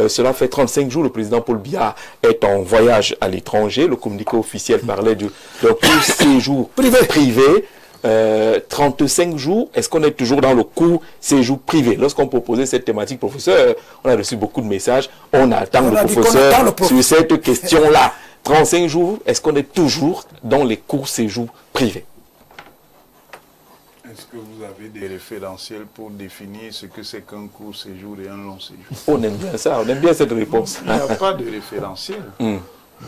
Cela fait 35 jours, le président Paul Biya est en voyage à l'étranger. Le communiqué officiel parlait d'un court séjour privé. 35 jours, est-ce qu'on est toujours dans le court séjour privé? Lorsqu'on proposait cette thématique, professeur, on a reçu beaucoup de messages. On attend le professeur sur cette question-là. 35 jours, est-ce qu'on est toujours dans les courts séjours privés? Est-ce que vous avez des référentiels pour définir ce que c'est qu'un court séjour et un long séjour? On aime bien ça, on aime bien cette réponse. Il n'y a pas de référentiel.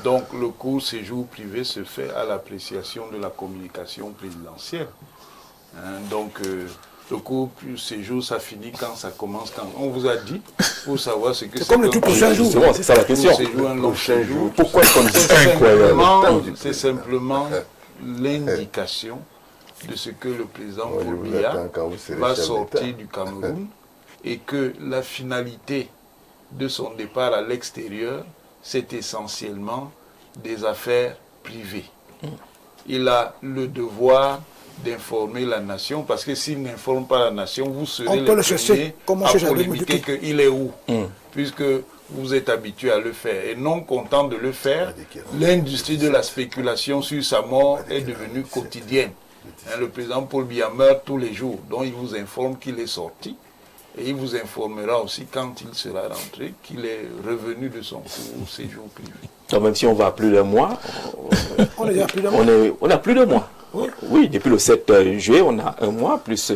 Donc le court séjour privé se fait à l'appréciation de la communication présidentielle. Le court séjour, ça finit quand, ça commence quand. On vous a dit, pour savoir ce que c'est comme le tout prochain jour. C'est ça la question. Un long séjour. Pourquoi est-ce qu'on dit incroyable? C'est simplement l'indication de ce que le président Paul Biya va sortir du Cameroun et que la finalité de son départ à l'extérieur, c'est essentiellement des affaires privées. Il a le devoir d'informer la nation, parce que s'il n'informe pas la nation, vous serez les premiers à polémiquer qu'il est où, puisque vous êtes habitué à le faire. Et non content de le faire, l'industrie de la spéculation sur sa mort est devenue quotidienne. Le président Paul Biya meurt tous les jours, donc il vous informe qu'il est sorti. Et il vous informera aussi quand il sera rentré qu'il est revenu de son séjour privé. Donc même si on va à plus d'un mois, on a plus de mois. Oui, depuis le 7 juillet, on a un mois, plus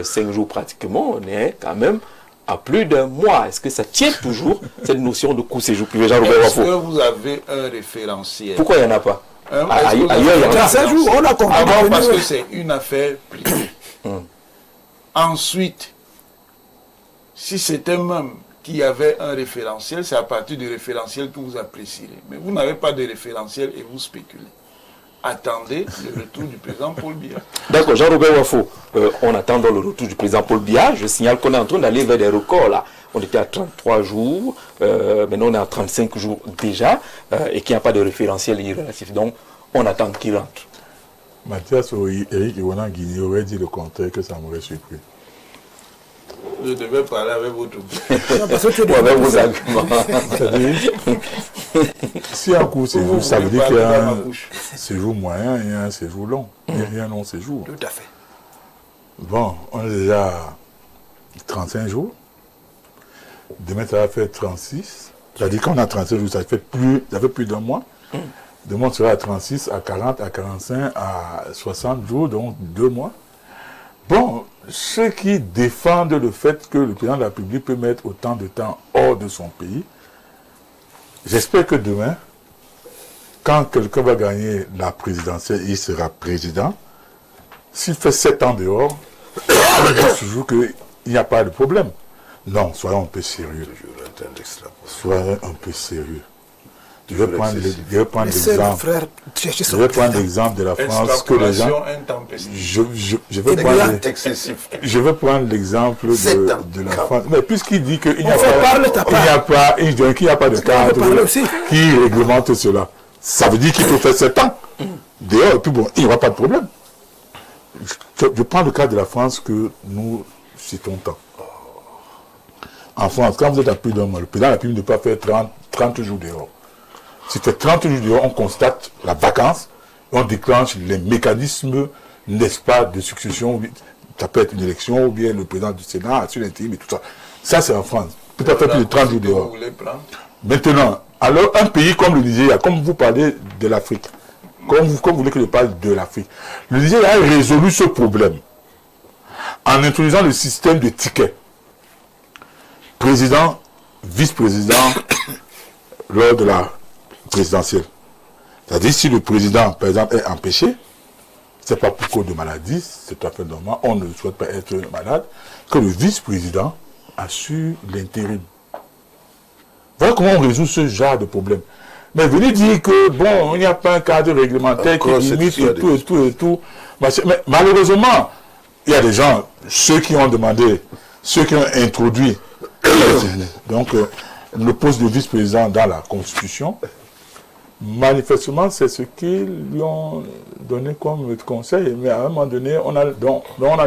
5 jours pratiquement, on est quand même à plus d'un mois. Est-ce que ça tient toujours, cette notion de court séjour privé? Est-ce que vous avez un référentiel? Pourquoi il n'y en a pas? Ailleurs, il y a 5 jours, on a compris. D'abord parce que c'est une affaire privée. Ensuite, si c'était même qu'il y avait un référentiel, c'est à partir du référentiel que vous apprécierez. Mais vous n'avez pas de référentiel et vous spéculez. Attendez le retour du président Paul Biya. D'accord, Jean-Robert Wafo, on attend le retour du président Paul Biya. Je signale qu'on est en train d'aller vers des records là. On était à 33 jours, maintenant on est à 35 jours déjà, et qu'il n'y a pas de référentiel irrélatif. Donc, on attend qu'il rentre. Mathias ou Eric Iwana Guinée aurait dit le contraire, que ça m'aurait surpris. Je devais parler avec votre bouche. Avec vos arguments. Si un court séjour, ça veut dire qu'il y a un séjour moyen et un séjour long. Il y a un long séjour. Tout à fait. Bon, on est déjà à 35 jours. Demain, ça va faire 36. C'est-à-dire qu'on a 35 jours, ça fait plus d'un mois. Demain, on sera à 36, à 40, à 45, à 60 jours, donc 2 mois. Bon, ceux qui défendent le fait que le président de la République peut mettre autant de temps hors de son pays, j'espère que demain, quand quelqu'un va gagner la présidentielle, il sera président. S'il fait 7 ans dehors, on dit toujours qu'il n'y a pas de problème. Non, soyons un peu sérieux. Soyons un peu sérieux. Je vais prendre l'exemple de la France que les gens. Je vais prendre l'exemple de la France. Mais puisqu'il dit qu'il n'y a pas de cadre qui réglemente cela, ça veut dire qu'il faut faire 7 ans dehors, et puis bon, il n'y aura pas de problème. Je prends le cas de la France que nous citons tant. En France, quand vous êtes à plus d'un mois, le président de la République ne peut pas faire 30 jours dehors. Si fait 30 jours dehors, on constate la vacance, on déclenche les mécanismes, n'est-ce pas, de succession. Ça peut être une élection, ou bien le président du Sénat, sur l'intérim et tout ça. Ça, c'est en France. Peut-être faire plus de 30 jours dehors. Maintenant, alors un pays comme le Nigeria, comme vous parlez de l'Afrique, comme vous voulez que je parle de l'Afrique, le Nigeria a résolu ce problème en introduisant le système de tickets. Président, vice-président, lors de la présidentielle. C'est-à-dire, si le président, par exemple, est empêché, ce n'est pas pour cause de maladie, c'est tout à fait normal, on ne souhaite pas être malade, que le vice-président assure l'intérim. Voilà comment on résout ce genre de problème. Mais venez dire que, bon, il n'y a pas un cadre réglementaire qui limite et tout. Mais malheureusement, il y a des gens, ceux qui ont demandé, ceux qui ont introduit, donc, le poste de vice-président dans la Constitution, manifestement, c'est ce qu'ils lui ont donné comme conseil. Mais à un moment donné, on a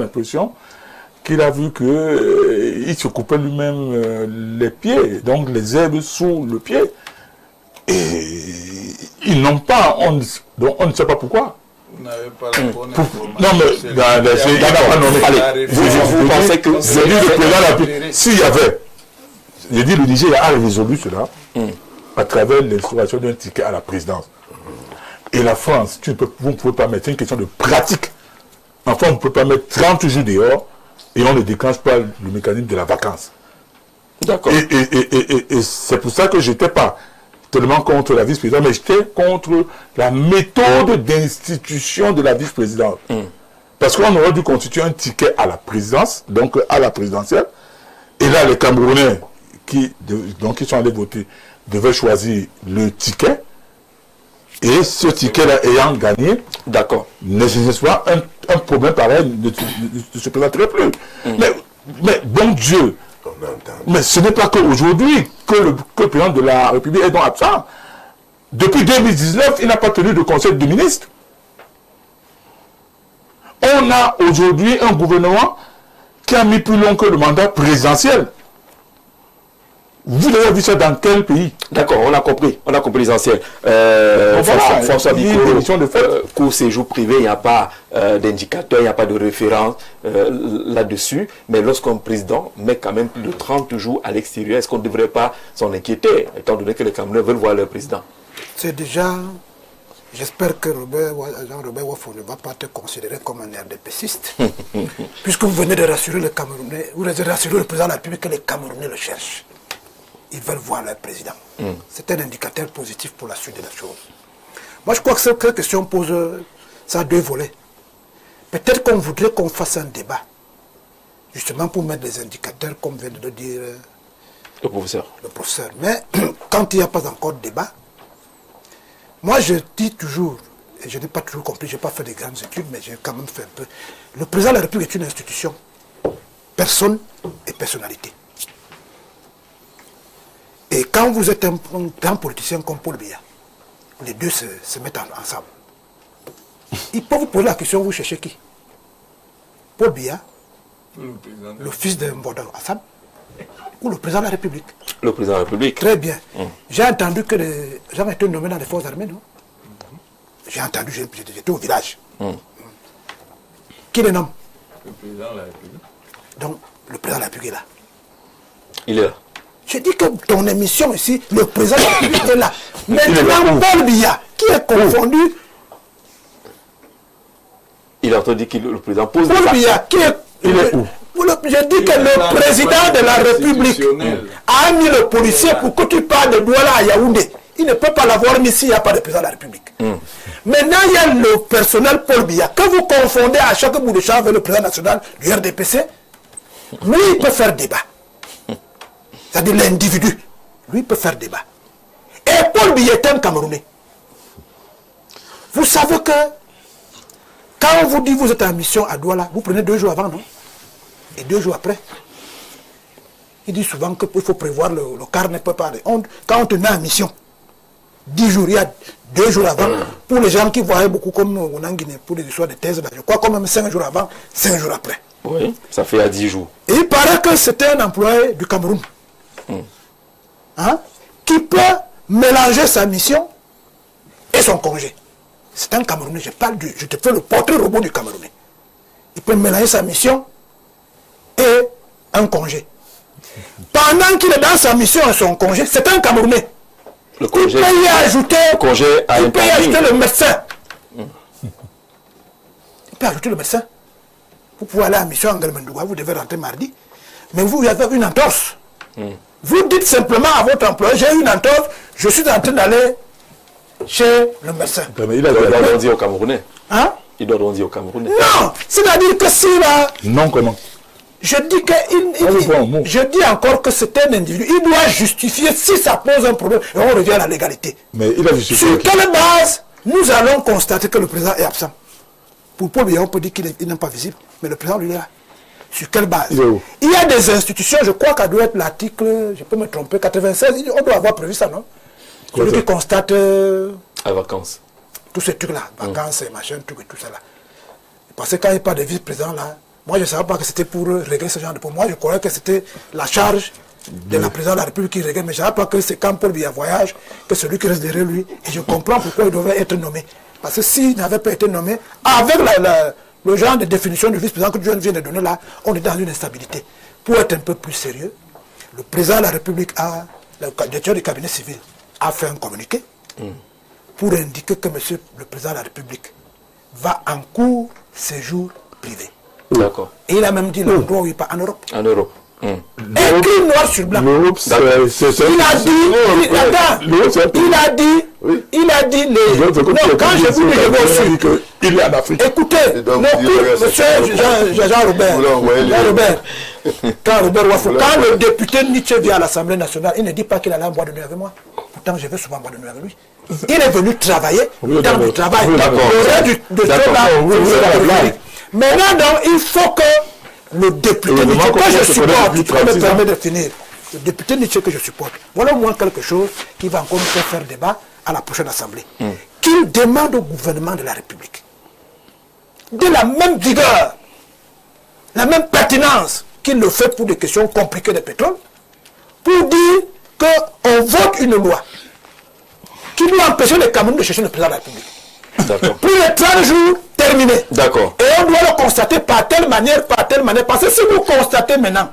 l'impression qu'il a vu qu'il se coupait lui-même les pieds, donc les herbes sous le pied. Et ils n'ont pas, donc on ne sait pas pourquoi. Vous n'avez pas la bonne information. Non, mais il n'a pas nommé. Allez, vous pensez que c'est lui le président de la République. S'il y avait, j'ai dit, le Niger a résolu cela à travers l'instauration d'un ticket à la présidence. Et la France, vous ne pouvez pas mettre, c'est une question de pratique. Enfin, on ne peut pas mettre 30 jours dehors et on ne déclenche pas le mécanisme de la vacance. D'accord. Et c'est pour ça que je n'étais pas tellement contre la vice-présidente, mais j'étais contre la méthode d'institution de la vice-présidente. Parce qu'on aurait dû constituer un ticket à la présidence, donc à la présidentielle. Et là, les Camerounais qui sont allés voter devaient choisir le ticket. Et ce ticket-là ayant gagné, d'accord, n'est-ce pas un problème pareil ne se présenterait plus. Mais bon Dieu, mais ce n'est pas qu'aujourd'hui que le président de la République est donc absent. Depuis 2019, il n'a pas tenu de conseil de ministres. On a aujourd'hui un gouvernement qui a mis plus long que le mandat présidentiel. Vous avez vu ça dans quel pays? D'accord, on a compris l'essentiel. François Biko, court séjour privé, il n'y a pas d'indicateur, il n'y a pas de référence là-dessus. Mais lorsqu'un président met quand même plus de 30 jours à l'extérieur, est-ce qu'on ne devrait pas s'en inquiéter, étant donné que les Camerounais veulent voir leur président? C'est déjà... J'espère que Jean-Robert Wafo ne va pas te considérer comme un RDPciste, puisque vous venez de rassurer le Camerounais, vous venez de rassurer le président de la République que les Camerounais le cherchent. Ils veulent voir leur président. C'est un indicateur positif pour la suite de la chose. Moi, je crois que cette question pose ça a deux volets. Peut-être qu'on voudrait qu'on fasse un débat, justement pour mettre des indicateurs, comme vient de le dire le professeur. Mais quand il n'y a pas encore de débat, moi je dis toujours, et je n'ai pas toujours compris, je n'ai pas fait de grandes études, mais j'ai quand même fait un peu. Le président de la République est une institution. Personne et personnalité. Et quand vous êtes un grand politicien comme Paul Biya, les deux se mettent ensemble. Il peut vous poser la question, vous cherchez qui? Paul Biya, le fils de Mbodao Assam, ou le président de la République? Le président de la République. Très bien. J'ai entendu que les gens étaient nommés dans les forces armées, non? J'ai entendu, j'étais au village. Qui les nomme? Le président de la République. Donc, le président de la République est là. Il est là. Je dis que ton émission ici, le président de la République est là. Maintenant, Paul Biya, qui est confondu. Il a entendu que le président pose Paul Biya, qui est. Il est où? Je dis que le président de la République a mis le policier pour que tu parles de Douala à Yaoundé. Il ne peut pas l'avoir mis s'il n'y a pas de président de la République. Maintenant, il y a le personnel Paul Biya, que vous confondez à chaque bout de champ avec le président national du RDPC. Lui, il peut faire débat. C'est-à-dire l'individu. Lui, il peut faire débat. Et Paul Biya est un Camerounais. Vous savez que quand on vous dit que vous êtes en mission à Douala, vous prenez 2 jours avant, non? Et 2 jours après. Il dit souvent qu'il faut prévoir le carnet préparé. Quand on te met en mission, 10 jours, il y a 2 jours avant, pour les gens qui voyaient beaucoup comme on a en Guinée, pour les histoires de thèse, je crois quand même 5 jours avant, 5 jours après. Oui, ça fait à 10 jours. Et il paraît que c'était un employé du Cameroun. Qui peut mélanger sa mission et son congé. C'est un Camerounais, je te fais le portrait robot du Camerounais. Il peut mélanger sa mission et un congé. Pendant qu'il est dans sa mission et son congé, c'est un Camerounais. Le congé, il peut y ajouter, le médecin. Il peut ajouter le médecin. Vous pouvez aller à la mission en Galmendouga, vous devez rentrer mardi, mais vous avez une entorse. Vous dites simplement à votre employé, j'ai une entorse, je suis en train d'aller chez le médecin. Mais il doit dire au Camerounais. Hein? Il doit dire au Camerounais. Non, c'est-à-dire que s'il a... Non, comment? Je dis je dis encore que c'est un individu. Il doit justifier si ça pose un problème. Et on revient à la légalité. Mais il a justifié. Sur quelle base nous allons constater que le président est absent? Pour Paul Biya, on peut dire qu'il n'est pas visible, mais le président lui est là. Sur quelle base? Il y a des institutions, je crois qu'elle doit être l'article, je peux me tromper, 96, on doit avoir prévu ça, non? Celui qui constate... à vacances. Tous ces trucs-là, vacances et machin, trucs et tout ça là. Parce que quand il n'y a pas de vice-président là, Moi, je ne savais pas que c'était pour régler ce genre de problème. Moi, je croyais que c'était la charge de la présidente de la République qui règle, mais je ne savais pas que c'est quand Paul Biya voyage, que celui qui reste derrière lui, et je comprends pourquoi il devait être nommé. Parce que s'il n'avait pas été nommé, avec le genre de définition du vice-président que Dieu vient de donner là, on est dans une instabilité. Pour être un peu plus sérieux, le président de la République, le directeur du cabinet civil, a fait un communiqué pour indiquer que monsieur le président de la République va en court séjour privé. D'accord. Et il a même dit l'endroit où il part en Europe. En Europe. Écrit noir sur blanc. Il a dit, non, quand je vous dis il est en Afrique. Écoutez, monsieur Jean-Robert, quand le député Nietzsche vient à l'Assemblée nationale, il ne dit pas qu'il allait en boire de nuit avec moi. Pourtant, je vais souvent boire de nuit avec lui. Il est venu travailler dans le travail. Maintenant, il faut que le député Nietzsche que je supporte, qui me permet de finir, le député Nietzsche que je supporte, voilà au moins quelque chose qui va encore nous faire débat à la prochaine Assemblée. Qu'il demande au gouvernement de la République de la même vigueur, la même pertinence qu'il le fait pour des questions compliquées de pétrole, pour dire qu'on vote une loi qui doit empêcher les Camerounais de chercher le président de la République. Pour les 30 jours terminés. D'accord. Et on doit le constater par telle manière. Parce que si vous constatez maintenant,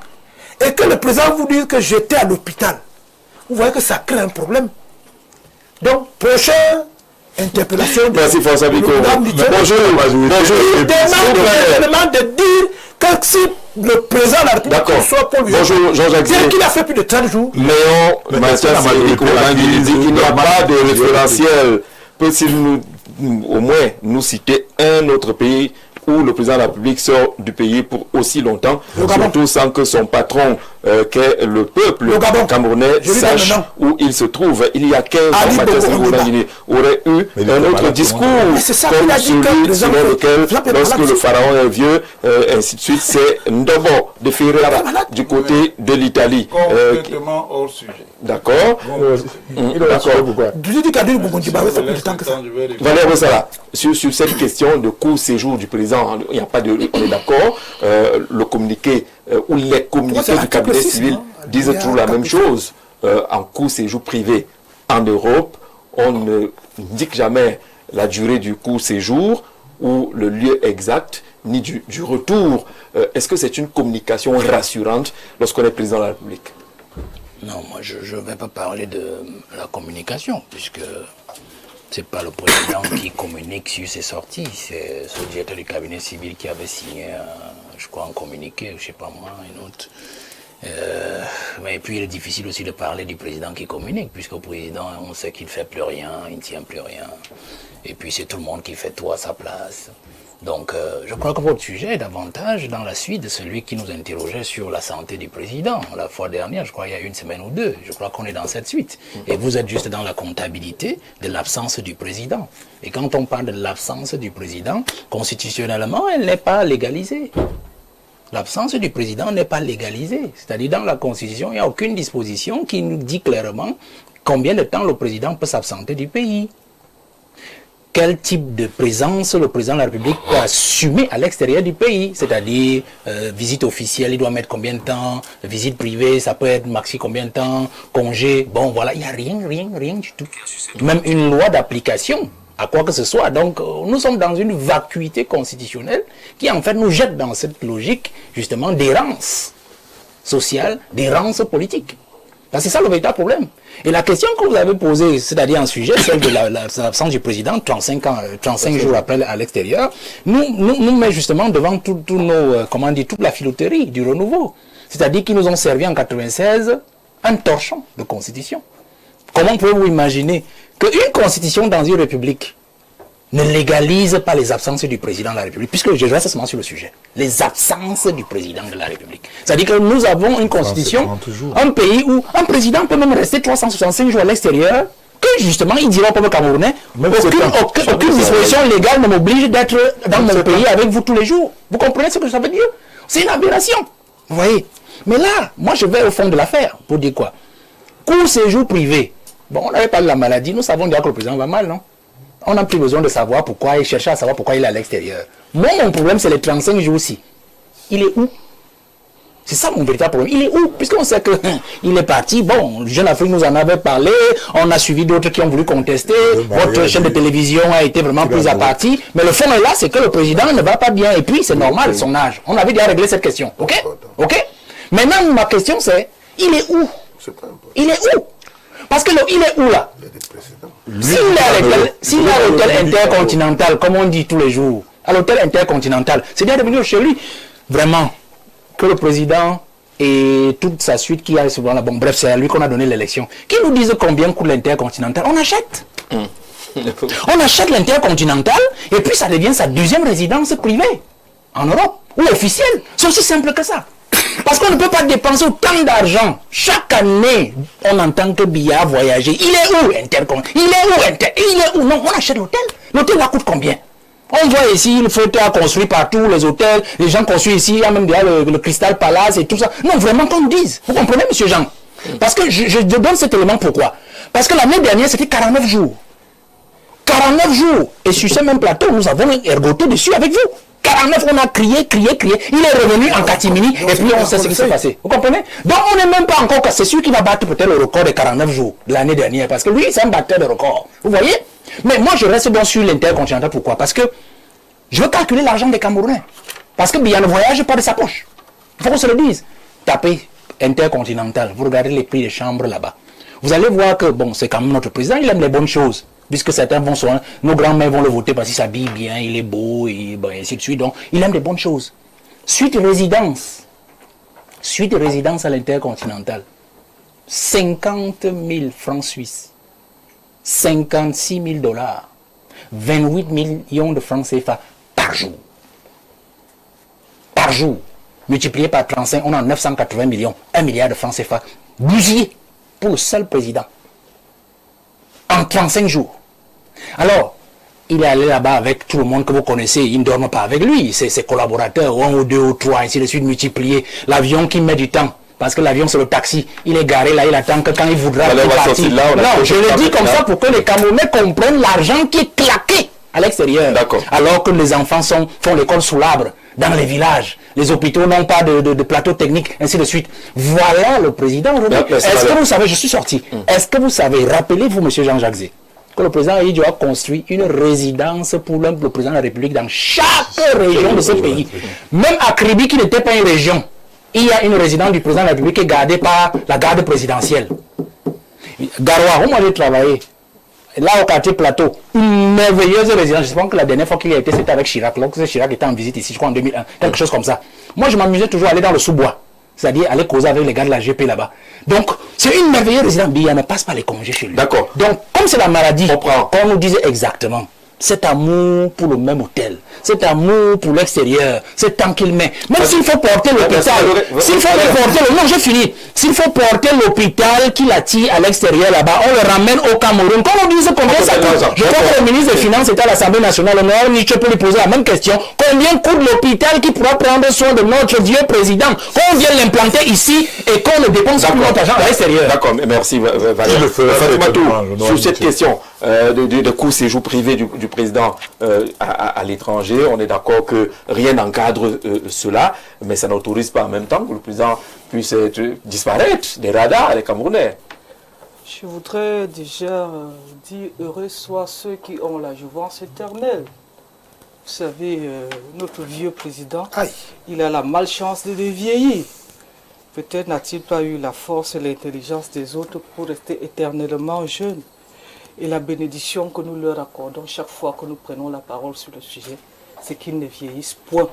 et que le président vous dit que j'étais à l'hôpital, vous voyez que ça crée un problème. Donc, prochaine interpellation. Merci François Biko. Bonjour. Il demande de dire que si le président de la République soit pour lui. Bonjour Jean-Jacques. C'est qu'il a fait plus de 30 jours. Léon Mathias Biko dit qu'il n'y a pas de référentiel. Peut-il au moins nous citer un autre pays où le président de la République sort du pays pour aussi longtemps, surtout sans que son patron, qu'est le peuple camerounais, sache où il se trouve. Il y a 15 ans, Mathias Biko aurait eu un autre discours comme celui selon lequel, lorsque le pharaon est vieux, ainsi de suite, c'est Ndobo de Ferrara du côté de l'Italie. Complètement hors sujet. D'accord. Valère Bossala, sur cette question de court séjour du président, il n'y a pas de... On est d'accord, le communiqué ou les communiqués du cabinet civil disent toujours la même chose. En court séjour privé en Europe, on ne indique jamais la durée du court séjour ou le lieu exact, ni du retour. Est-ce que c'est une communication rassurante lorsqu'on est président de la République? Non, moi je ne vais pas parler de la communication, puisque c'est pas le président qui communique sur ses sorties, c'est ce directeur du cabinet civil qui avait signé, je crois, un communiqué, je ne sais pas moi, une autre. Mais puis il est difficile aussi de parler du président qui communique, puisque le président, on sait qu'il ne fait plus rien, il ne tient plus rien. Et puis c'est tout le monde qui fait tout à sa place. Donc je crois que votre sujet est davantage dans la suite de celui qui nous interrogeait sur la santé du président. La fois dernière, je crois il y a une semaine ou deux, je crois qu'on est dans cette suite. Et vous êtes juste dans la comptabilité de l'absence du président. Et quand on parle de l'absence du président, constitutionnellement, elle n'est pas légalisée. L'absence du président n'est pas légalisée. C'est-à-dire dans la Constitution, il n'y a aucune disposition qui nous dit clairement combien de temps le président peut s'absenter du pays. Quel type de présence le président de la République peut assumer à l'extérieur du pays, c'est-à-dire visite officielle, il doit mettre combien de temps, visite privée, ça peut être maxi combien de temps, congé, bon voilà, il n'y a rien du tout. Même une loi d'application, à quoi que ce soit. Donc nous sommes dans une vacuité constitutionnelle qui en fait nous jette dans cette logique justement d'errance sociale, d'errance politique. C'est ça le véritable problème. Et la question que vous avez posée, c'est-à-dire un sujet, celle de l'absence du président, 35 jours après à l'extérieur, nous met justement devant toute la filouterie du renouveau. C'est-à-dire qu'ils nous ont servi en 96 un torchon de constitution. Comment pouvez-vous imaginer qu'une constitution dans une république ne légalise pas les absences du président de la République, puisque je reste seulement sur le sujet. Les absences du président de la République. C'est-à-dire que nous avons une constitution, un pays où un président peut même rester 365 jours à l'extérieur, que justement il dira au peuple camerounais, aucune disposition légale ne m'oblige d'être dans mon pays avec vous tous les jours. Vous comprenez ce que ça veut dire? C'est une aberration. Vous voyez? Mais là, moi je vais au fond de l'affaire, pour dire quoi? Court séjour privé. Bon, on n'avait pas de la maladie, nous savons déjà que le président va mal, non? On n'a plus besoin de savoir pourquoi, et chercher à savoir pourquoi il est à l'extérieur. Moi, mon problème, c'est les 35 jours-ci. il est où? C'est ça mon véritable problème. Il est où? Puisqu'on sait qu'il est parti. Bon, Jeune Afrique nous en avait parlé. On a suivi d'autres qui ont voulu contester. Votre chaîne de télévision a été vraiment prise à partie. Mais le fond est là, c'est que le président ne va pas bien. Et puis, c'est normal, son âge. On avait déjà réglé cette question. OK? OK? Maintenant, ma question, c'est, il est où? Il est où? Parce que il est où, là? S'il est à l'hôtel intercontinental, comme on dit tous les jours, à l'hôtel intercontinental, c'est bien de venir chez lui. Vraiment. Que le président et toute sa suite qui a souvent la bon bref, c'est à lui qu'on a donné l'élection. Qui nous disent combien coûte l'intercontinental? On achète. On achète l'intercontinental et puis ça devient sa deuxième résidence privée en Europe ou officielle. C'est aussi simple que ça. Parce qu'on ne peut pas dépenser autant d'argent. Chaque année, on entend que Biya voyager. Il est où l'intercontinental? Il est où? Non, on achète l'hôtel. L'hôtel là coûte combien? On voit ici, le fauteuil a construit partout, les hôtels, les gens construisent ici, il y a même déjà le Crystal Palace et tout ça. Non, vraiment qu'on nous dise. Vous comprenez, monsieur Jean? Parce que je donne cet élément pourquoi? Parce que l'année dernière, c'était 49 jours. 49 jours. Et sur ce même plateau, nous avons ergoté dessus avec vous. 49, on a crié. Il est revenu en catimini et puis on sait ce qui s'est passé. Vous comprenez? Donc on n'est même pas encore... C'est sûr qu'il va battre peut-être le record des 49 jours de l'année dernière. Parce que lui, c'est un batteur de record. Vous voyez? Mais moi, je reste donc sur l'intercontinental. Pourquoi? Parce que je veux calculer l'argent des Camerounais. Parce que Biya ne voyage pas de sa poche. Il faut qu'on se le dise. Tapez intercontinental. Vous regardez les prix des chambres là-bas. Vous allez voir que, bon, c'est quand même notre président. Il aime les bonnes choses. Puisque certains vont souvent, nos grands-mères vont le voter parce qu'il s'habille bien, il est beau, et bon, ainsi de suite. Donc, il aime des bonnes choses. Suite résidence à l'intercontinental. 50 000 francs suisses. 56 000 $. 28 millions de francs CFA par jour. Par jour. Multiplié par 35, on a 980 millions. 1 milliard de francs CFA. Bousillé pour le seul président. En 35 jours. Alors, il est allé là-bas avec tout le monde que vous connaissez. Il ne dorme pas avec lui. Ses collaborateurs, 1 ou 2 ou 3, ainsi de suite, multipliés. L'avion qui met du temps. Parce que l'avion, c'est le taxi. Il est garé là, il attend que quand il voudra partir. Non, je le dis comme ça pour que les Camerounais comprennent l'argent qui est claqué à l'extérieur. Alors que les enfants font l'école sous l'arbre, dans les villages. Les hôpitaux n'ont pas de plateau technique, ainsi de suite. Voilà le président. Est-ce que vous savez, je suis sorti. Est-ce que vous savez, rappelez-vous, monsieur Jean-Jacques Zé, que le président Aïdjo a construit une résidence pour le président de la République dans chaque région de ce pays. Même à Kribi, qui n'était pas une région, il y a une résidence du président de la République qui est gardée par la garde présidentielle. Garoua, où moi j'ai travaillé, là au quartier Plateau, une merveilleuse résidence. Je pense que la dernière fois qu'il a été, c'était avec Chirac. Lorsque Chirac était en visite ici, je crois en 2001, quelque chose comme ça. Moi, je m'amusais toujours à aller dans le sous-bois, c'est-à-dire aller causer avec les gars de la GP là-bas. Donc, c'est une merveilleuse résidence. Biya ne passe pas les congés chez lui. Donc, comme c'est la maladie, on nous disait exactement. Cet amour pour le même hôtel, cet amour pour l'extérieur, c'est tant qu'il met. Même s'il faut porter l'hôpital, s'il faut porter non, j'ai fini. S'il faut porter l'hôpital qui l'attire à l'extérieur là-bas, on le ramène au Cameroun. Quand on dit combien ça coûte, je crois que le ministre des Finances était à l'Assemblée nationale, je peux lui poser la même question. Combien coûte l'hôpital qui pourra prendre soin de notre vieux président? Qu'on vienne l'implanter ici et qu'on ne dépense plus notre argent à l'extérieur. D'accord, merci Valérie. Sur cette question de coût séjour privé du président à l'étranger, on est d'accord que rien n'encadre cela, mais ça n'autorise pas en même temps que le président puisse disparaître des radars des Camerounais. Je voudrais déjà dire heureux soient ceux qui ont la jouvence éternelle. Vous savez, notre vieux président, il a la malchance de vieillir. Peut-être n'a-t-il pas eu la force et l'intelligence des autres pour rester éternellement jeune. Et la bénédiction que nous leur accordons chaque fois que nous prenons la parole sur le sujet, c'est qu'ils ne vieillissent point.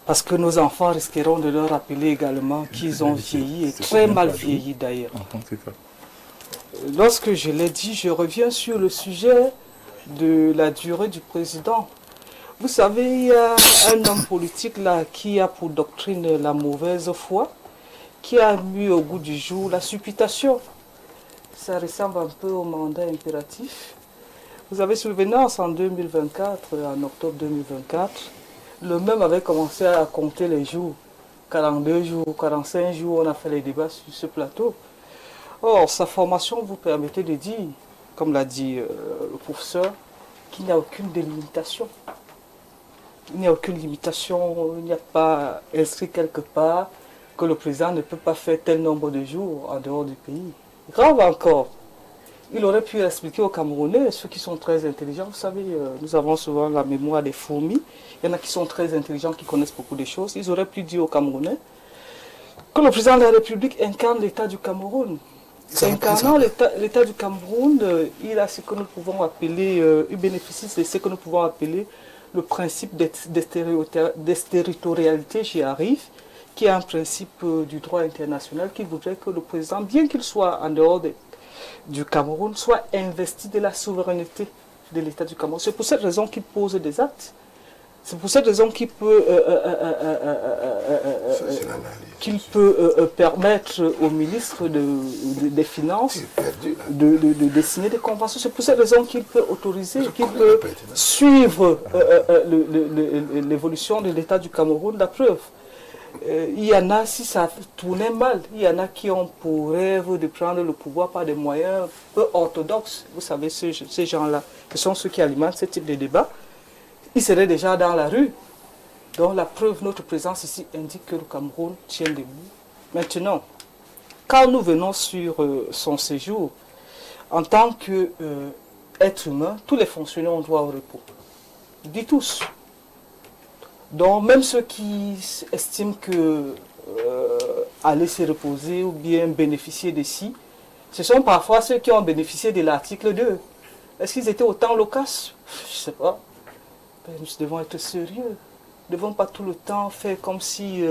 Parce que nos enfants risqueront de leur rappeler également qu'ils ont vieilli, et très mal vieilli d'ailleurs. Lorsque je l'ai dit, je reviens sur le sujet de la durée du président. Vous savez, il y a un homme politique là qui a pour doctrine la mauvaise foi, qui a mis au goût du jour la supputation. Ça ressemble un peu au mandat impératif. Vous avez souvenance en 2024, en octobre 2024, le même avait commencé à compter les jours. 42 jours, 45 jours, on a fait les débats sur ce plateau. Or, sa formation vous permettait de dire, comme l'a dit le professeur, qu'il n'y a aucune délimitation. Il n'y a aucune limitation, il n'y a pas inscrit quelque part que le président ne peut pas faire tel nombre de jours en dehors du pays. Grave encore, il aurait pu expliquer aux Camerounais, ceux qui sont très intelligents, vous savez, nous avons souvent la mémoire des fourmis, il y en a qui sont très intelligents, qui connaissent beaucoup de choses, ils auraient pu dire aux Camerounais que le président de la République incarne l'État du Cameroun. Incarnant l'État du Cameroun, il a ce que nous pouvons appeler, il bénéficie de ce que nous pouvons appeler le principe d'exterritorialité, j'y arrive, qui est un principe du droit international qui voudrait que le président, bien qu'il soit en dehors du Cameroun, soit investi de la souveraineté de l'État du Cameroun. C'est pour cette raison qu'il pose des actes. C'est pour cette raison qu'il peut, permettre au ministre des Finances de signer des conventions. C'est pour cette raison qu'il peut autoriser, qu'il peut suivre l'évolution de l'État du Cameroun. La preuve, il y en a, si ça tournait mal, il y en a qui ont pour rêve de prendre le pouvoir par des moyens peu orthodoxes. Vous savez, ces gens-là, ce sont ceux qui alimentent ce type de débat. Ils seraient déjà dans la rue. Donc la preuve, notre présence ici indique que le Cameroun tient debout. Maintenant, quand nous venons sur son séjour, en tant qu'être humain, tous les fonctionnaires ont droit au repos. Je dis tous. Donc même ceux qui estiment que aller se reposer ou bien bénéficier de ci, ce sont parfois ceux qui ont bénéficié de l'article 2. Est-ce qu'ils étaient autant loquaces? Je ne sais pas. Ben, nous devons être sérieux. Nous ne devons pas tout le temps faire comme si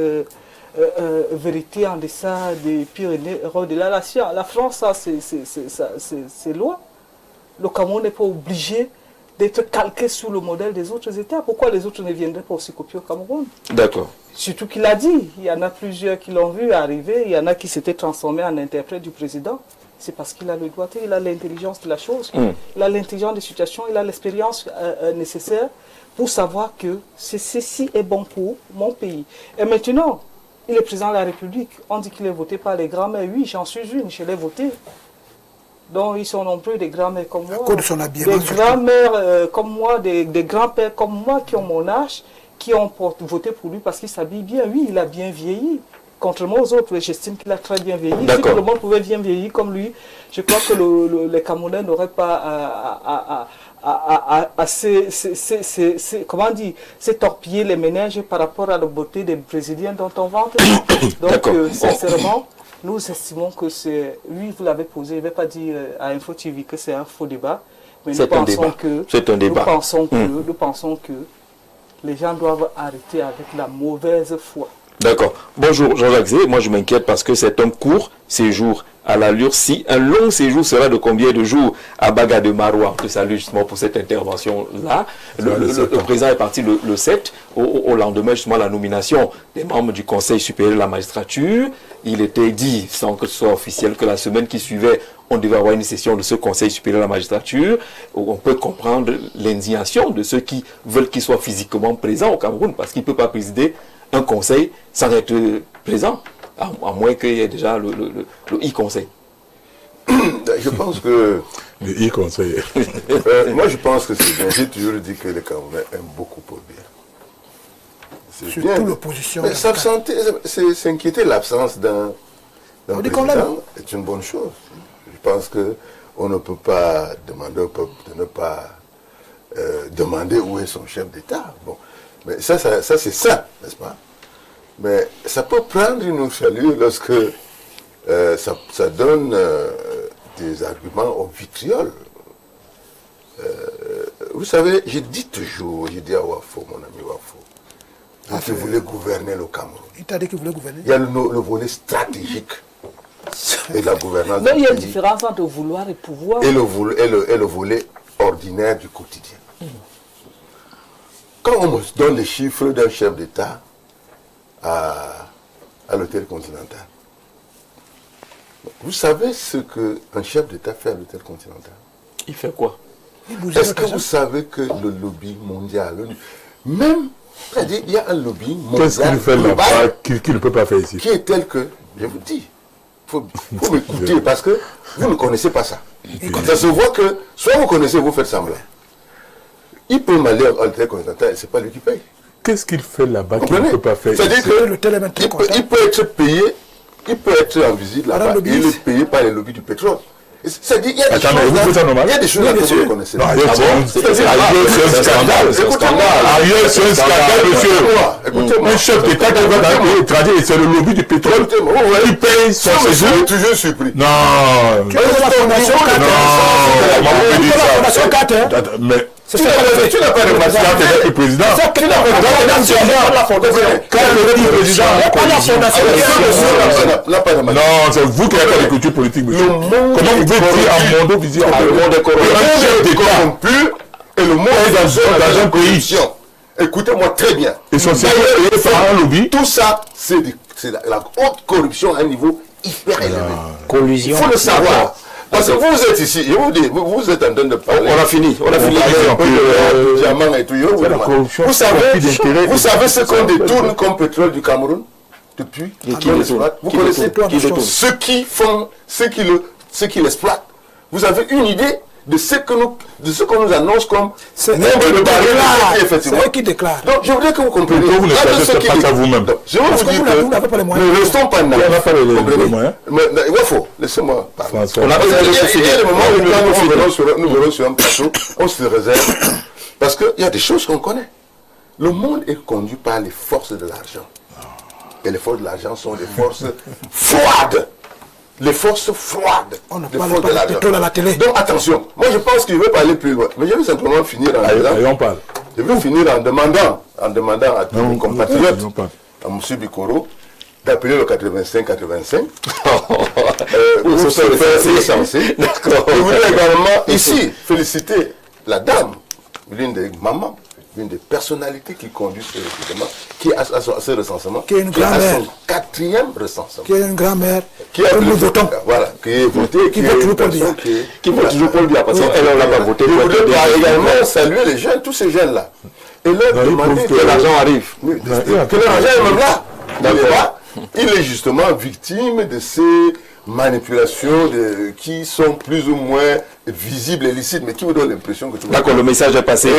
vérité en deçà des Pyrénées, au-delà de la France, ça c'est loin. Le Cameroun n'est pas obligé d'être calqué sur le modèle des autres États. Pourquoi les autres ne viendraient pas aussi copier au Cameroun? D'accord. Surtout qu'il a dit, il y en a plusieurs qui l'ont vu arriver, il y en a qui s'étaient transformés en interprètes du président. C'est parce qu'il a le doigté, il a l'intelligence de la chose, il a l'intelligence des situations, il a l'expérience nécessaire pour savoir que ceci est bon pour mon pays. Et maintenant, il est président de la République. On dit qu'il est voté par les grands-mères. Oui, j'en suis une, je l'ai voté. Donc ils sont nombreux, des grands-mères comme moi, des grands-mères comme moi, des grands-pères comme moi qui ont mon âge, qui ont voté pour lui parce qu'il s'habille bien. Oui, il a bien vieilli. Contrairement aux autres, j'estime qu'il a très bien vieilli. Si tout le monde pouvait bien vieillir comme lui, je crois que les Camerounais n'auraient pas s'étorpiller les ménages par rapport à la beauté des Brésiliens dont on vante. Donc, sincèrement, nous estimons que c'est... Oui, vous l'avez posé, je ne vais pas dire à Info TV que c'est un faux débat, mais nous pensons que les gens doivent arrêter avec la mauvaise foi. D'accord. Bonjour Jean-Jacques Zé. Moi je m'inquiète parce que c'est un court séjour à l'allure. Si un long séjour sera de combien de jours à Baga de Maroua? Je te salue justement pour cette intervention-là. Le président est parti le 7, au lendemain justement la nomination des membres du Conseil supérieur de la magistrature. Il était dit, sans que ce soit officiel, que la semaine qui suivait, on devait avoir une session de ce Conseil supérieur de la magistrature. On peut comprendre l'indignation de ceux qui veulent qu'il soit physiquement présent au Cameroun parce qu'il ne peut pas présider un conseil sans être présent, à moins qu'il y ait déjà le e-conseil. Je pense que... Le e-conseil. Moi, je pense que c'est bien. J'ai toujours dit que les Camerounais aiment beaucoup pour bien. Surtout l'opposition. C'est s'inquiéter l'absence d'un président est une bonne chose. Je pense qu'on ne peut pas demander au peuple de ne pas demander où est son chef d'État. Bon. Mais ça c'est ça, n'est-ce pas? Mais ça peut prendre une autre allure lorsque ça donne des arguments au vitriol. Vous savez, je dis à Wafo, mon ami Wafo, que voulait gouverner le Cameroun. Il t'a dit qu'il voulait gouverner? Il y a le volet stratégique et la gouvernance. Mais il y a une différence entre vouloir et pouvoir. Et le volet ordinaire du quotidien. Quand on me donne les chiffres d'un chef d'État à l'hôtel Continental, vous savez ce qu'un chef d'État fait à l'hôtel Continental? Il fait quoi? Est-ce que vous savez que le lobby mondial, même, c'est-à-dire il y a un lobby mondial, qu'est-ce qu'il fait là-bas qu'il ne peut pas faire ici? Qui est tel que, je vous dis, il faut m'écouter parce que vous ne connaissez pas ça. Ça se voit que, soit vous connaissez, vous faites semblant. Il peut m'aller à l'hôtel Continental, c'est pas lui qui paye. qu'est-ce qu'il fait là-bas qu'il ne peut pas faire? C'est-à-dire qu'il peut être payé, il peut être en visite là-bas, et il est payé par les lobbies du pétrole. C'est-à-dire, il y a des choses là, il y a des choses là que vous ne connaissez pas. C'est un scandale. Ailleurs, c'est un scandale, monsieur. Écoutez-moi. Un chef d'État qui va dans un pays étranger, et c'est le lobby du pétrole qui paye son séjour. Je suis toujours surpris. Non. La Fondation 4. Mais tu n'as pas de quand le président. Non, c'est vous qui avez la culture politique, monsieur. Comment vous pouvez dire un monde visé un monde corrompu et le monde est dans un pays. Écoutez-moi très bien. Et son payé par un lobby. Tout ça, c'est la haute corruption à un niveau hyper élevé. Collusion. Il faut le savoir. Parce que vous êtes ici, je vous dis, vous êtes en train de parler. On a fini. Diamant et tout. Vous savez ce qu'on détourne comme pétrole du Cameroun depuis? Vous connaissez ceux qui font, ceux qui l'exploitent. Vous avez une idée de ce qu'on nous annonce comme nombre de barils, effectivement. C'est eux qui déclarent. Donc, je voudrais que vous compreniez. Vous ne savez pas ça vous-même. Je veux vous dire que nous ne restons pas naïfs. On n'a pas les moyens. Il faut, laissez-moi parler. Il y a des moments où nous verrons sur un plateau, on se réserve. Parce qu'il y a des choses qu'on connaît. Le monde est conduit par les forces de l'argent. Et les forces de l'argent sont des forces froides. Les forces froides. On ne parle pas de pétrole à la télé. Donc attention, moi je pense qu'il veut pas aller plus loin. Mais je vais simplement finir en disant. Je vais finir en demandant à tous nos compatriotes, à M. Bikoro, d'appeler le 85-85. Pour se faire recenser. Je voudrais également ici féliciter la dame, l'une des mamans, l'une des personnalités qui conduit ce recrutement, qui a ce recensement, qui est une grand-mère, son 4e recensement. Qui est une grand-mère, qui a nous votons. Voilà, qui est voté, qui vote toujours pour le bien. Qui vote toujours pour le bien, parce qu'elle n'a pas voté. Je voudrais également saluer les jeunes, tous ces jeunes-là, et leur demander que l'argent arrive. Que l'argent est même là. Il est justement victime de ces manipulations qui sont plus ou moins visibles et licites, mais qui vous donnent l'impression que tout le monde... D'accord, le message est passé.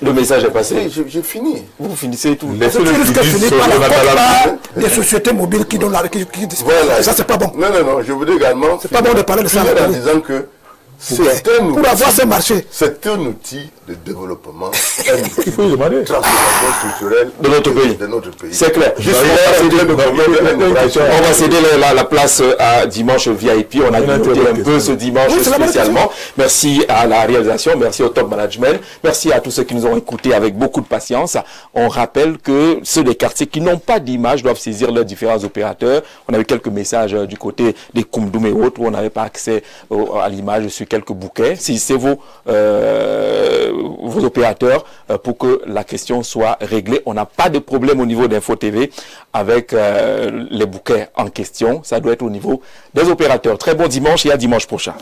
Le message est passé. Oui, j'ai fini. Vous finissez tout. Tu risques de finir par la faute des sociétés mobiles qui donnent la... Voilà. Ça, c'est pas bon. Non, je voudrais également... C'est pas bon de parler de ça. En disant que pour avoir ce marché. C'est un outil de développement, il faut demander. Transformation structurelle de notre pays. C'est clair. On va céder la place à Dimanche VIP. On a noté un peu ce dimanche spécialement. Merci à la réalisation, merci au top management, merci à tous ceux qui nous ont écoutés avec beaucoup de patience. On rappelle que ceux des quartiers qui n'ont pas d'image doivent saisir leurs différents opérateurs. On avait quelques messages du côté des Koumdoum et autres où on n'avait pas accès à l'image sur quelques bouquets. Si c'est vos opérateurs pour que la question soit réglée. On n'a pas de problème au niveau d'Info TV avec les bouquets en question. Ça doit être au niveau des opérateurs. Très bon dimanche et à dimanche prochain.